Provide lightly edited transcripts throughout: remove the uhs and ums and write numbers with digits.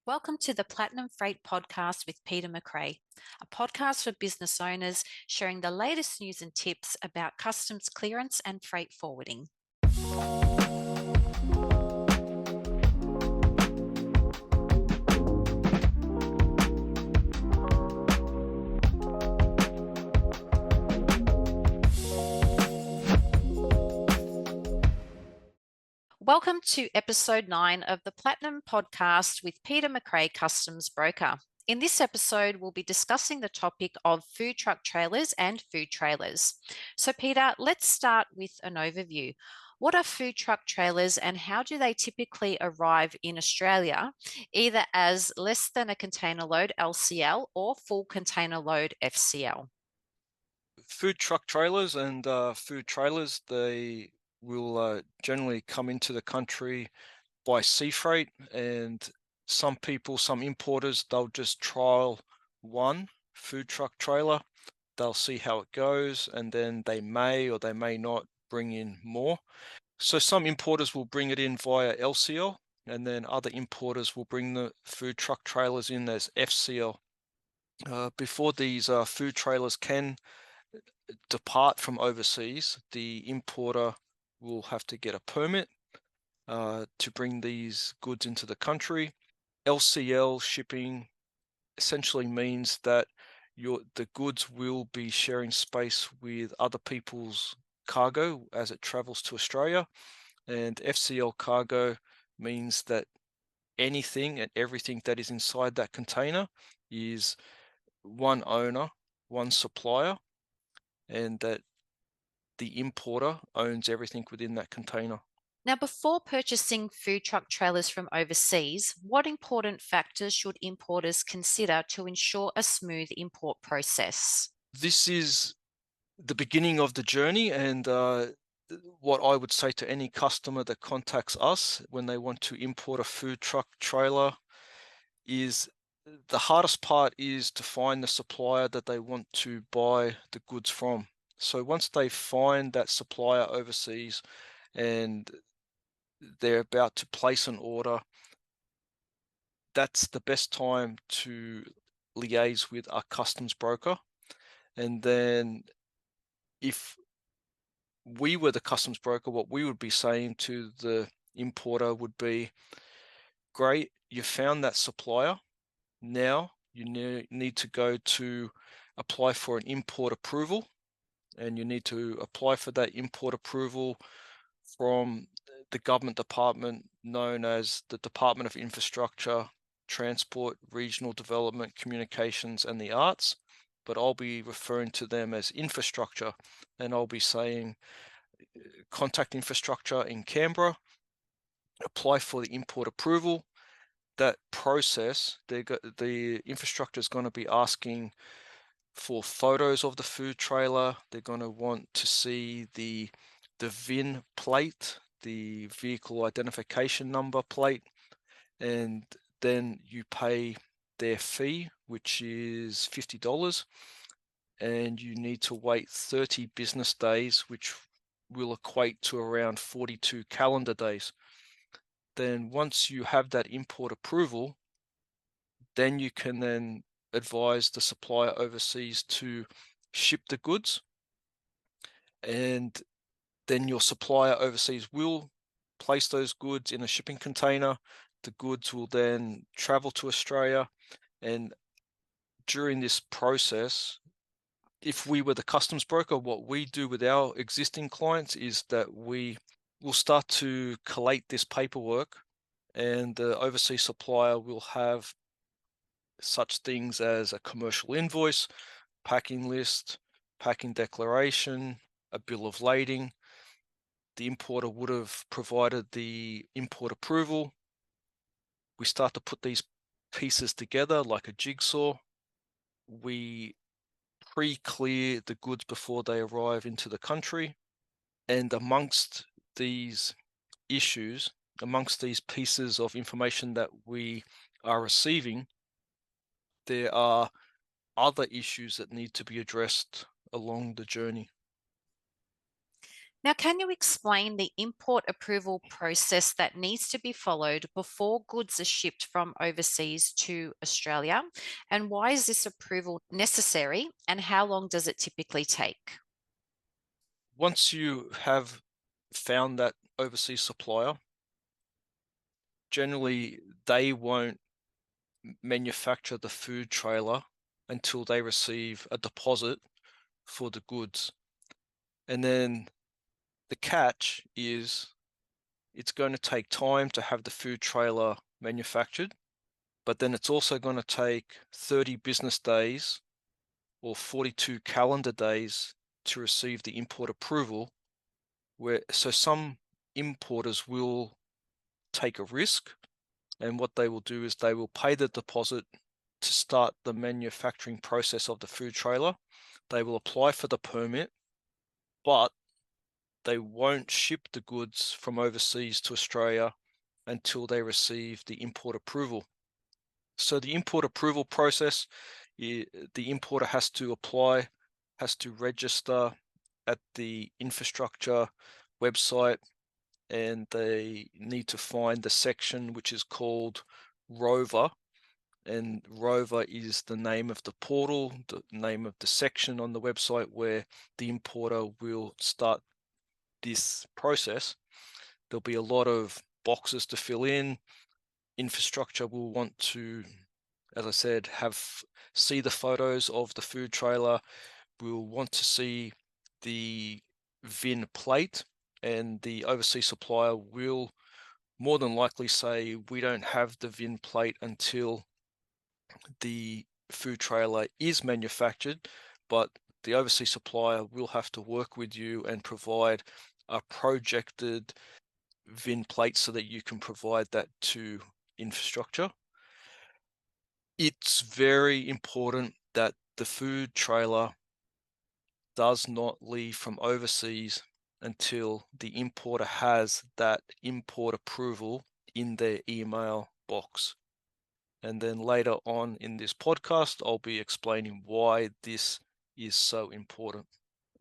Welcome to the Platinum Freight Podcast with Peter McRae, a podcast for business owners sharing the latest news and tips about customs clearance and freight forwarding. Welcome to episode 9 of the Platinum Podcast with Peter McRae, Customs Broker. In this episode, we'll be discussing the topic of food truck trailers and food trailers. So, Peter, let's start with an overview. What are food truck trailers and how do they typically arrive in Australia, either as less than a container load LCL or full container load FCL? Food truck trailers and food trailers, they will generally come into the country by sea freight, and some people, some importers, they'll just trial one food truck trailer. They'll see how it goes, and then they may or they may not bring in more. So some importers will bring it in via LCL, and then other importers will bring the food truck trailers in as FCL. Before these food trailers can depart from overseas, the importer will have to get a permit to bring these goods into the country. LCL shipping essentially means that the goods will be sharing space with other people's cargo as it travels to Australia. And FCL cargo means that anything and everything that is inside that container is one owner, one supplier, and that the importer owns everything within that container. Now, before purchasing food truck trailers from overseas, what important factors should importers consider to ensure a smooth import process? This is the beginning of the journey, and what I would say to any customer that contacts us when they want to import a food truck trailer is the hardest part is to find the supplier that they want to buy the goods from. So once they find that supplier overseas and they're about to place an order, that's the best time to liaise with our customs broker. And then if we were the customs broker, what we would be saying to the importer would be, great, you found that supplier. Now you need to go to apply for an import approval, and you need to apply for that import approval from the government department known as the Department of Infrastructure, Transport, Regional Development, Communications, and the Arts. But I'll be referring to them as infrastructure, and I'll be saying contact infrastructure in Canberra, apply for the import approval. That process, the infrastructure is going to be asking for photos of the food trailer. They're going to want to see the VIN plate, the vehicle identification number plate, and then you pay their fee, which is $50, and you need to wait 30 business days, which will equate to around 42 calendar days. Then once you have that import approval, then you can then advise the supplier overseas to ship the goods, and then your supplier overseas will place those goods in a shipping container. The goods will then travel to Australia, and during this process, if we were the customs broker, what we do with our existing clients is that we will start to collate this paperwork, and the overseas supplier will have such things as a commercial invoice, packing list, packing declaration, a bill of lading. The importer would have provided the import approval. We start to put these pieces together like a jigsaw. We pre-clear the goods before they arrive into the country. And amongst these issues, amongst these pieces of information that we are receiving, there are other issues that need to be addressed along the journey. Now, can you explain the import approval process that needs to be followed before goods are shipped from overseas to Australia? And why is this approval necessary? And how long does it typically take? Once you have found that overseas supplier, generally they won't manufacture the food trailer until they receive a deposit for the goods. And then the catch is it's going to take time to have the food trailer manufactured, but then it's also going to take 30 business days or 42 calendar days to receive the import approval. So some importers will take a risk, and what they will do is they will pay the deposit to start the manufacturing process of the food trailer. They will apply for the permit, but they won't ship the goods from overseas to Australia until they receive the import approval. So the import approval process, the importer has to apply, has to register at the infrastructure website, and they need to find the section which is called Rover. And Rover is the name of the portal, the name of the section on the website where the importer will start this process. There'll be a lot of boxes to fill in. Infrastructure will want to, as I said, see the photos of the food trailer. We'll want to see the VIN plate, and the overseas supplier will more than likely say we don't have the VIN plate until the food trailer is manufactured, but the overseas supplier will have to work with you and provide a projected VIN plate so that you can provide that to infrastructure. It's very important that the food trailer does not leave from overseas until the importer has that import approval in their email box. And then later on in this podcast, I'll be explaining why this is so important.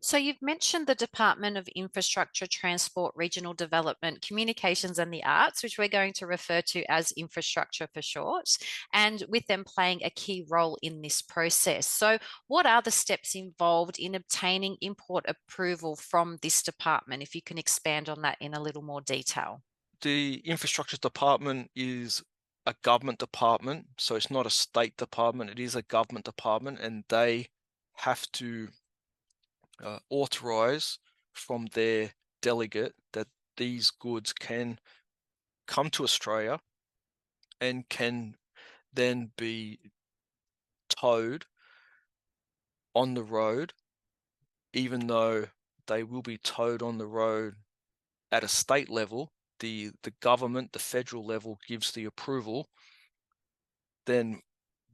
So, you've mentioned the Department of Infrastructure, Transport, Regional Development, Communications and the Arts, which we're going to refer to as infrastructure for short, and with them playing a key role in this process. So, what are the steps involved in obtaining import approval from this department? If you can expand on that in a little more detail. The infrastructure department is a government department, so it's not a state department, it is a government department, and they have to authorize from their delegate that these goods can come to Australia and can then be towed on the road, even though they will be towed on the road at a state level. The government, the federal level, gives the approval. Then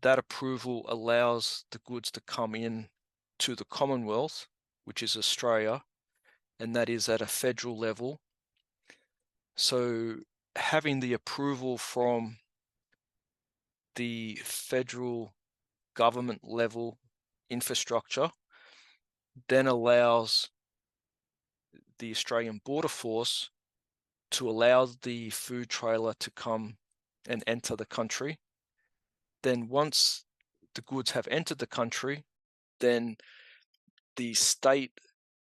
that approval allows the goods to come in to the Commonwealth, which is Australia, and that is at a federal level. So having the approval from the federal government level infrastructure then allows the Australian Border Force to allow the food trailer to come and enter the country. Then once the goods have entered the country, then the state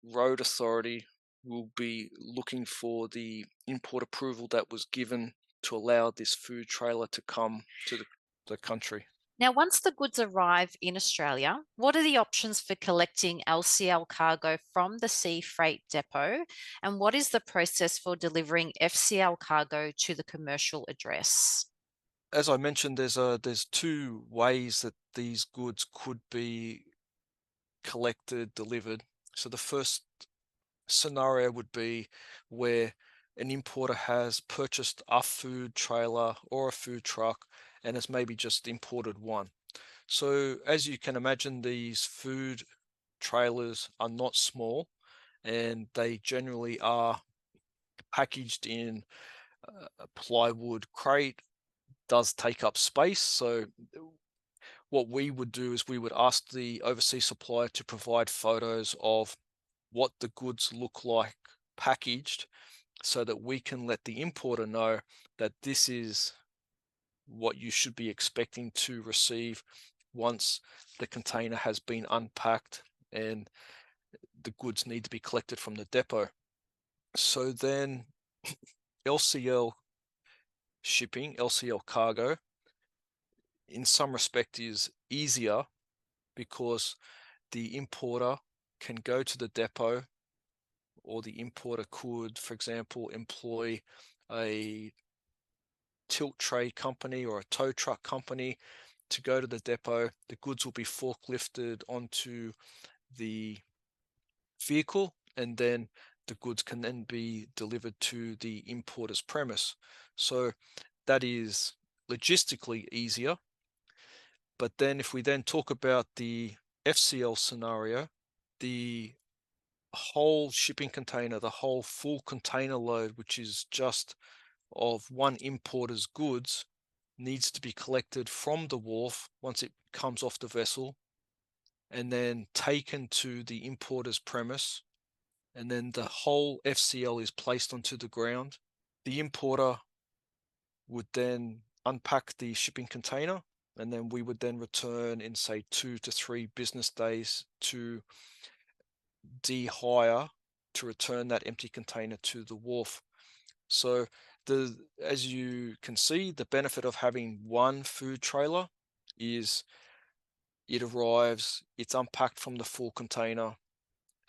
road authority will be looking for the import approval that was given to allow this food trailer to come to the country. Now, once the goods arrive in Australia, what are the options for collecting LCL cargo from the sea freight depot? And what is the process for delivering FCL cargo to the commercial address? As I mentioned, there's two ways that these goods could be collected, delivered. So the first scenario would be where an importer has purchased a food trailer or a food truck and has maybe just imported one. So as you can imagine, these food trailers are not small, and they generally are packaged in a plywood crate. Does take up space. So what we would do is we would ask the overseas supplier to provide photos of what the goods look like packaged so that we can let the importer know that this is what you should be expecting to receive once the container has been unpacked and the goods need to be collected from the depot. So then LCL shipping, LCL cargo, in some respect is easier because the importer can go to the depot, or the importer could, for example, employ a tilt tray company or a tow truck company to go to the depot. The goods will be forklifted onto the vehicle, and then the goods can then be delivered to the importer's premise. So that is logistically easier. But then if we then talk about the FCL scenario, the whole shipping container, the whole full container load, which is just of one importer's goods, needs to be collected from the wharf once it comes off the vessel and then taken to the importer's premise. And then the whole FCL is placed onto the ground. The importer would then unpack the shipping container, and then we would then return in, say, 2 to 3 business days to de-hire to return that empty container to the wharf. So as you can see, the benefit of having one food trailer is it arrives, it's unpacked from the full container,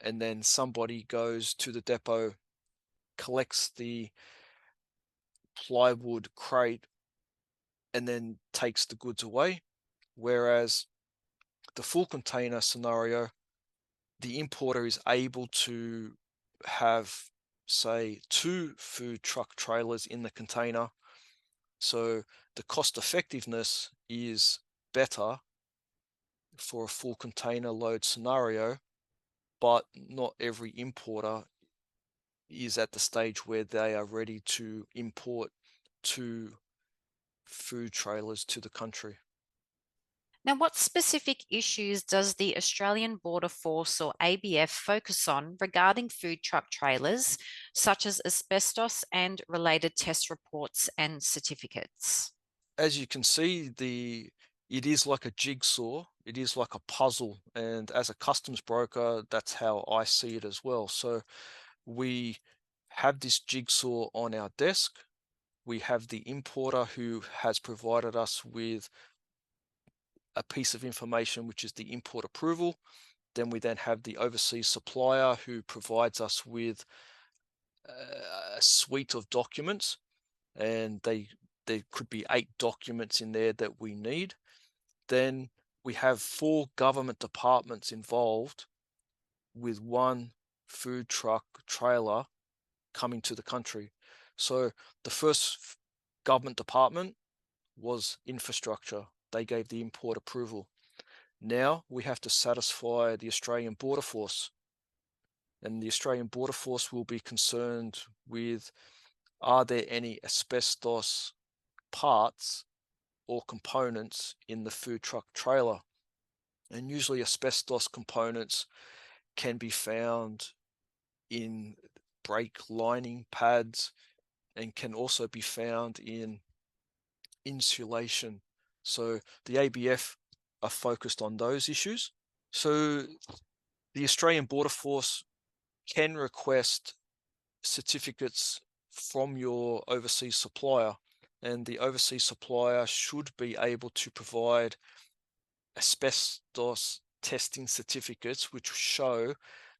and then somebody goes to the depot, collects the plywood crate, and then takes the goods away. Whereas the full container scenario, the importer is able to have, say, 2 food truck trailers in the container. So the cost effectiveness is better for a full container load scenario, but not every importer is at the stage where they are ready to import 2 food trailers to the country. Now, what specific issues does the Australian Border Force or ABF focus on regarding food truck trailers, such as asbestos and related test reports and certificates? As you can see, it is like a jigsaw, it is like a puzzle, and as a customs broker, that's how I see it as well. So we have this jigsaw on our desk. We have the importer who has provided us with a piece of information, which is the import approval. Then we then have the overseas supplier who provides us with a suite of documents, and there could be 8 documents in there that we need. Then we have 4 government departments involved with one food truck trailer coming to the country. So the first government department was infrastructure. They gave the import approval. Now we have to satisfy the Australian Border Force, and the Australian Border Force will be concerned with, are there any asbestos parts or components in the food truck trailer? And usually asbestos components can be found in brake lining pads and can also be found in insulation. So the ABF are focused on those issues. So the Australian Border Force can request certificates from your overseas supplier, and the overseas supplier should be able to provide asbestos testing certificates which show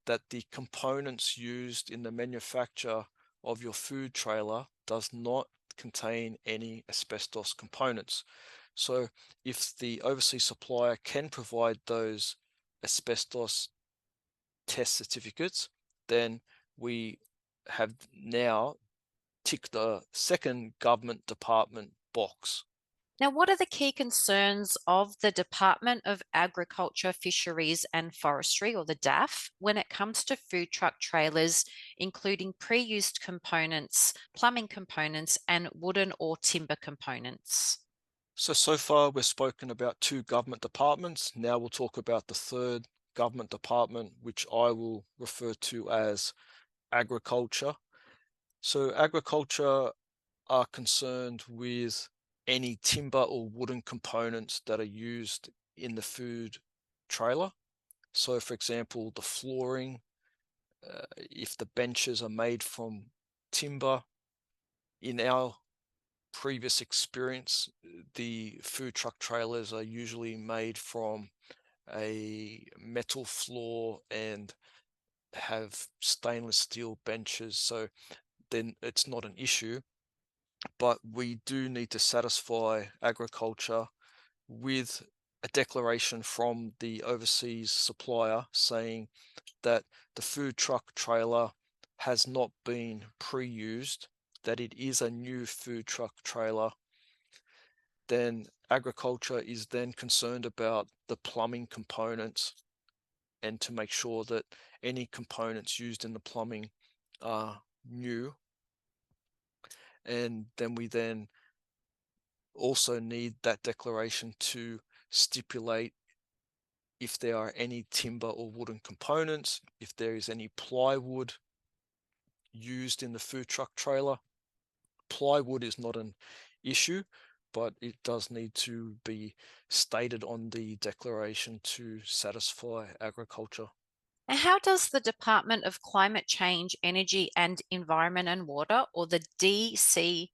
that the components used in the manufacture of your food trailer does not contain any asbestos components. So if the overseas supplier can provide those asbestos test certificates, then we have now ticked the second government department box. Now, what are the key concerns of the Department of Agriculture, Fisheries and Forestry, or the DAF, when it comes to food truck trailers, including pre-used components, plumbing components, and wooden or timber components? So far we've spoken about 2 government departments. Now we'll talk about the third government department, which I will refer to as agriculture. So agriculture are concerned with any timber or wooden components that are used in the food trailer. So for example, the flooring, if the benches are made from timber, in our previous experience, the food truck trailers are usually made from a metal floor and have stainless steel benches, so then it's not an issue. But we do need to satisfy agriculture with a declaration from the overseas supplier saying that the food truck trailer has not been pre-used, that it is a new food truck trailer. Then agriculture is then concerned about the plumbing components and to make sure that any components used in the plumbing are new. And then we then also need that declaration to stipulate if there are any timber or wooden components, if there is any plywood used in the food truck trailer. Plywood is not an issue, but it does need to be stated on the declaration to satisfy agriculture. And how does the Department of Climate Change, Energy and Environment and Water, or the DCEEW,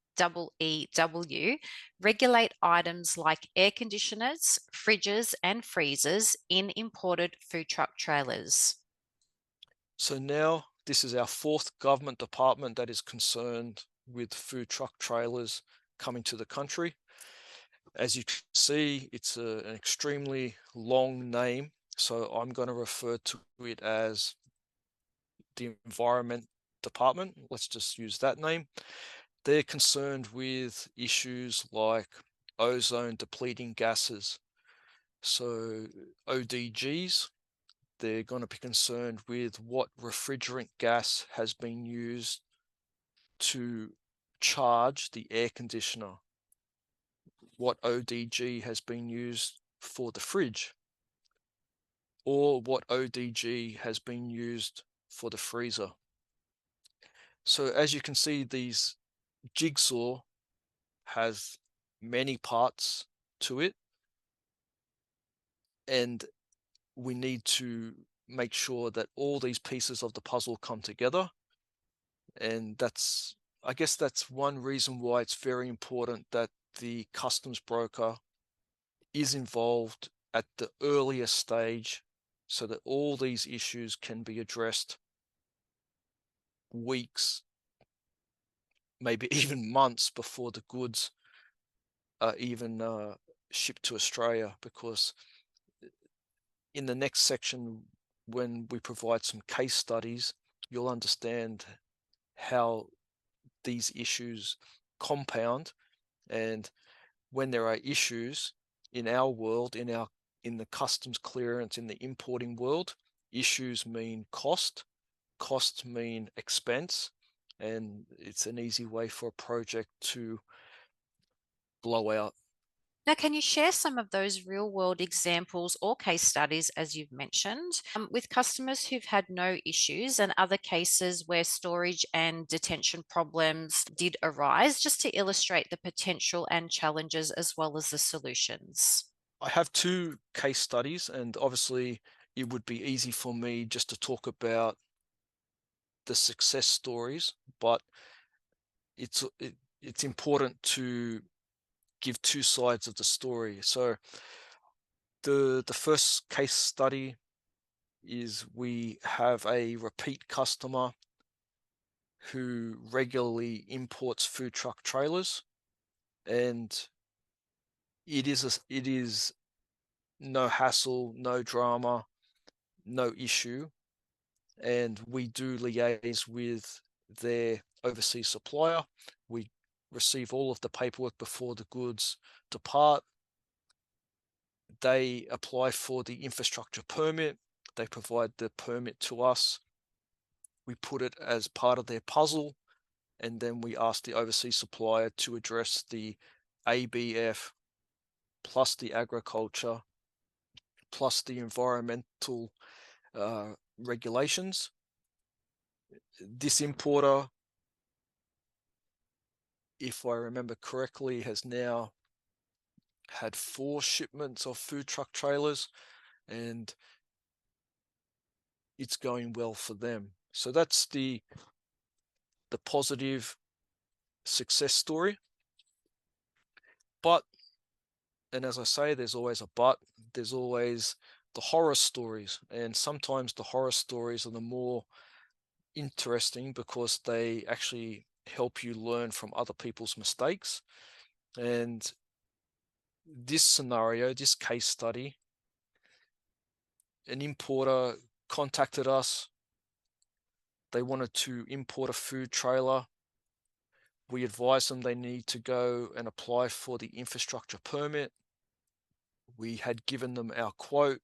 regulate items like air conditioners, fridges, and freezers in imported food truck trailers? So now this is our fourth government department that is concerned with food truck trailers coming to the country. As you can see, it's an extremely long name, so I'm going to refer to it as the Environment Department. Let's just use that name. They're concerned with issues like ozone depleting gases. So ODGs, they're going to be concerned with what refrigerant gas has been used to charge the air conditioner, what ODG has been used for the fridge, or what ODG has been used for the freezer. So as you can see, these jigsaw has many parts to it, and we need to make sure that all these pieces of the puzzle come together. And I guess that's one reason why it's very important that the customs broker is involved at the earliest stage so that all these issues can be addressed weeks, maybe even months before the goods are even shipped to Australia. Because in the next section, when we provide some case studies, you'll understand how these issues compound. And when there are issues in our world, in the customs clearance, in the importing world, issues mean cost, costs mean expense, and it's an easy way for a project to blow out. Now, can you share some of those real world examples or case studies, as you've mentioned, with customers who've had no issues and other cases where storage and detention problems did arise, just to illustrate the potential and challenges as well as the solutions? I have two case studies, and obviously it would be easy for me just to talk about the success stories, but it's important to give two sides of the story. So the first case study is we have a repeat customer who regularly imports food truck trailers, and it is no hassle, no drama, no issue, and we do liaise with their overseas supplier. We receive all of the paperwork before the goods depart. They apply for the infrastructure permit. They provide the permit to us. We put it as part of their puzzle, and then we ask the overseas supplier to address the ABF plus the agriculture plus the environmental regulations. This importer, if I remember correctly, has now had 4 shipments of food truck trailers, and it's going well for them. So that's the positive success story. But, and as I say, there's always a but, there's always the horror stories. And sometimes the horror stories are the more interesting because they actually help you learn from other people's mistakes. And this scenario, this case study, an importer contacted us. They wanted to import a food trailer. We advised them they need to go and apply for the infrastructure permit. We had given them our quote.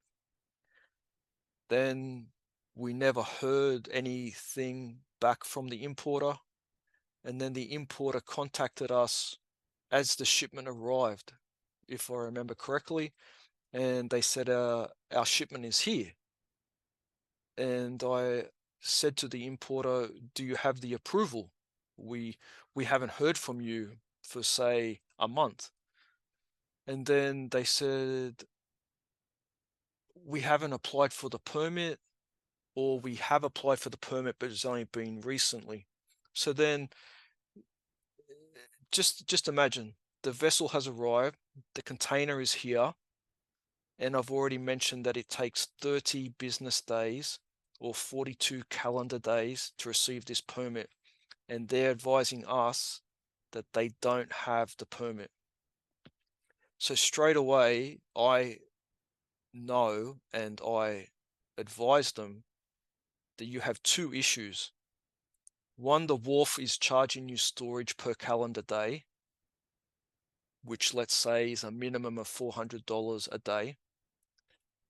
Then we never heard anything back from the importer. And then the importer contacted us as the shipment arrived, if I remember correctly. And they said, our shipment is here. And I said to the importer, do you have the approval? We haven't heard from you for, say, a month. And then they said, we haven't applied for the permit, or we have applied for the permit, but it's only been recently. So then just imagine the vessel has arrived, the container is here, and I've already mentioned that it takes 30 business days or 42 calendar days to receive this permit. And they're advising us that they don't have the permit. So straight away, I know and I advise them that you have 2 issues. One, the wharf is charging you storage per calendar day, which let's say is a minimum of $400 a day.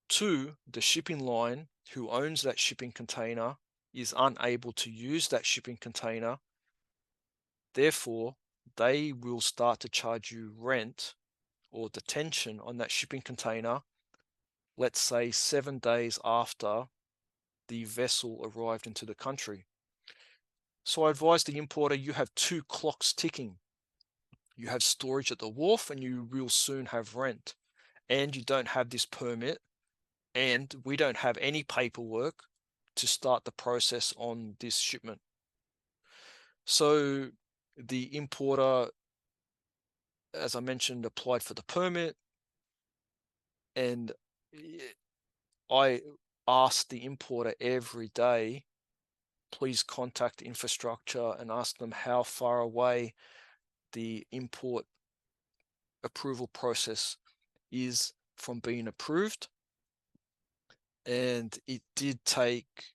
2, the shipping line who owns that shipping container is unable to use that shipping container. Therefore, they will start to charge you rent or detention on that shipping container, let's say 7 days after the vessel arrived into the country. So I advise the importer, you have 2 clocks ticking. You have storage at the wharf and you will soon have rent. And you don't have this permit, and we don't have any paperwork to start the process on this shipment. So the importer, as I mentioned, applied for the permit, and I asked the importer every day, please contact infrastructure and ask them how far away the import approval process is from being approved. And it did take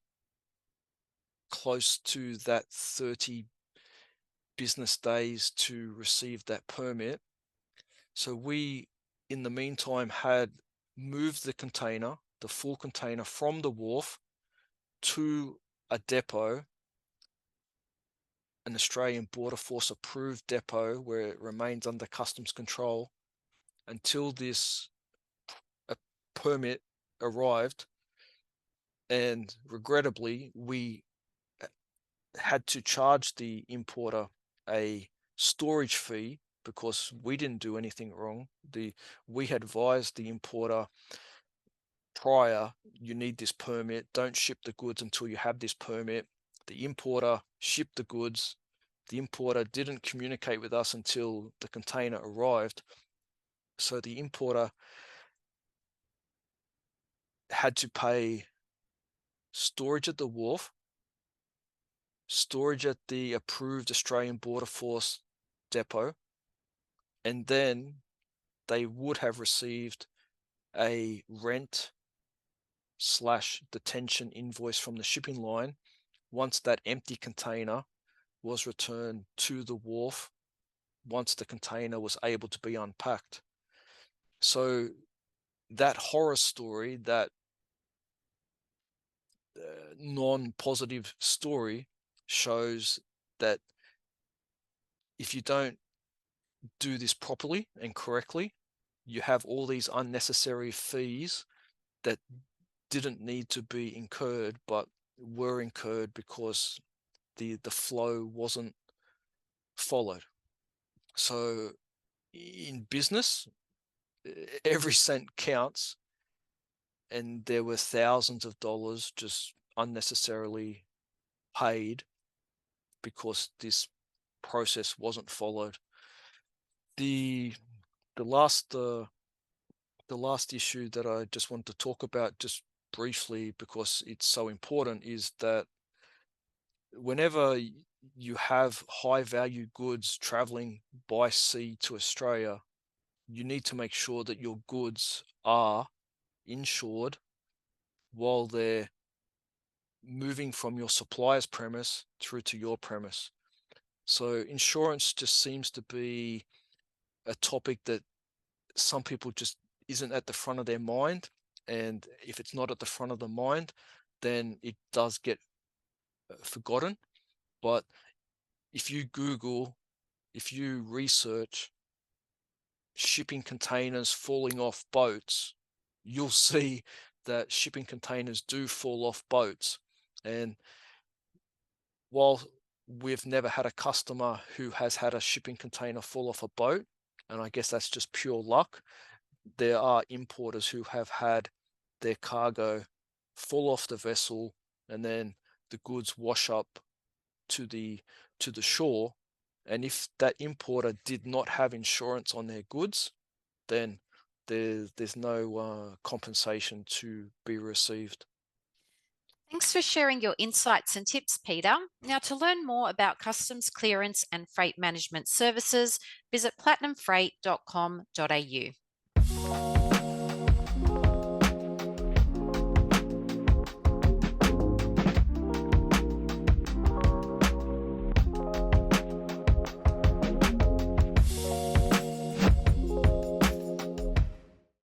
close to that 30 business days to receive that permit. So we, in the meantime, had moved the container, the full container, from the wharf to a depot, an Australian Border Force approved depot where it remains under customs control until this permit arrived. And regrettably, we had to charge the importer a storage fee because we didn't do anything wrong. We had advised the importer prior, you need this permit, don't ship the goods until you have this permit. The importer shipped the goods. The importer didn't communicate with us until the container arrived. So the importer had to pay storage at the wharf, storage at the approved Australian Border Force depot, and then they would have received a rent / detention invoice from the shipping line once that empty container was returned to the wharf, once the container was able to be unpacked. So that horror story, that non-positive story, shows that if you don't do this properly and correctly, you have all these unnecessary fees that didn't need to be incurred, but were incurred because the flow wasn't followed. So in business, every cent counts, and there were thousands of dollars just unnecessarily paid because this process wasn't followed. The the last issue that I just wanted to talk about just briefly because it's so important is that whenever you have high value goods traveling by sea to Australia, you need to make sure that your goods are insured while they're moving from your supplier's premise through to your premise. So insurance just seems to be a topic that some people just isn't at the front of their mind. And if it's not at the front of the mind, then it does get forgotten. But if you Google, if you research shipping containers falling off boats, you'll see that shipping containers do fall off boats. And while we've never had a customer who has had a shipping container fall off a boat, and I guess that's just pure luck, there are importers who have had their cargo fall off the vessel and then the goods wash up to the shore. And if that importer did not have insurance on their goods, then there's no compensation to be received. Thanks for sharing your insights and tips, Peter. Now, to learn more about customs clearance and freight management services, visit platinumfreight.com.au.